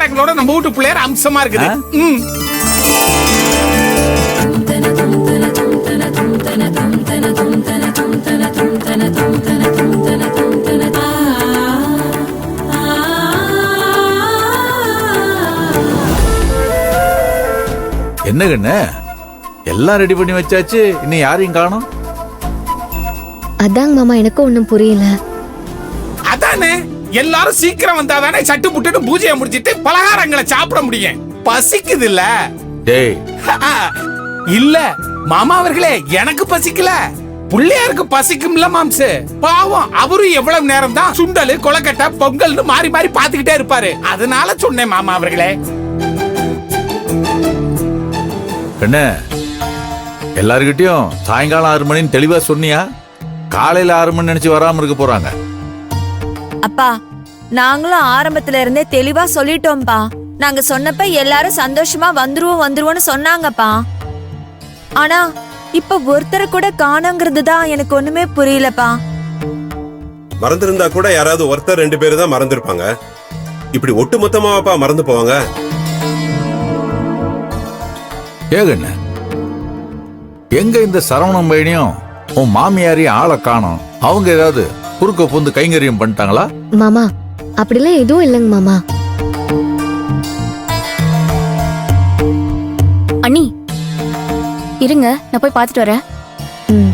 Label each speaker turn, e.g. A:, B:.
A: பேரங்களோட நம்ம வீட்டு பிள்ளையர் அம்சமா இருக்குது.
B: என்ன கண்ணு எல்லாம் ரெடி பண்ணி வச்சாச்சு, இன்னும் யாரையும் காணோம்.
C: அதாங்க மாமா, எனக்கு ஒண்ணும் புரியல.
A: அதானே, எல்லாரும் சீக்கிரம் வந்தாதானே சட்டு புட்டுன்னு பூஜையை முடிச்சிட்டு பலகாரங்களை சாப்பிட முடியும். பசிக்குது இல்ல?
B: டேய்
A: இல்ல மாமா அவர்களே, எனக்கு பசிக்கல, புள்ளையாருக்கு பசிக்கும்ல மாம்சு. பாவம், அவரும் எவ்வளவு நேரம் தான் சுண்டலு கொலக்கட்டை பொங்கல்னு மாறி மாறி பாத்துக்கிட்டே இருப்பாரு. அதனால சொன்னேன் மாமா அவர்களே.
B: என்ன எல்லார்கிட்டயும் சாயங்காலம் 6 மணின்னு தெளிவா சொன்னியா? காலையில 6 மணி நினைச்சு வராம இருக்க போறாங்க.
D: அப்பா, நாங்களும் ஆரம்பத்துல இருந்தே தெளிவா சொல்லிட்டோம்பா. நாங்க சொன்னப்ப எல்லாரும் சந்தோஷமா வந்துருவோம்னு சொன்னாங்கப்பா. ஆனா இப்ப ஒருத்தரை கூட காணோங்கிறது தான் எனக்கு ஒண்ணுமே புரியலப்பா.
E: மறந்திருந்தா கூட யாராவது ஒருத்தர் 2 பேரு தான் மறந்துருப்பாங்க. இப்படி ஒட்டு மொத்தமாவாப்பா மறந்து போவாங்க?
B: ஏகண்ண, எங்க இந்த சரவணம் பையனையும் உன் மாமியாரையும் ஆளை காணோம். அவங்க ஏதாவது குறுக்க புந்து கைங்கரியம் பண்ணிட்டாங்களா?
C: மாமா, அப்படிலாம் எதுவும் இல்லைங்க மாமா.
F: அண்ணி இருங்க, நான் போய் பார்த்துட்டு வரேன்.
C: ம்.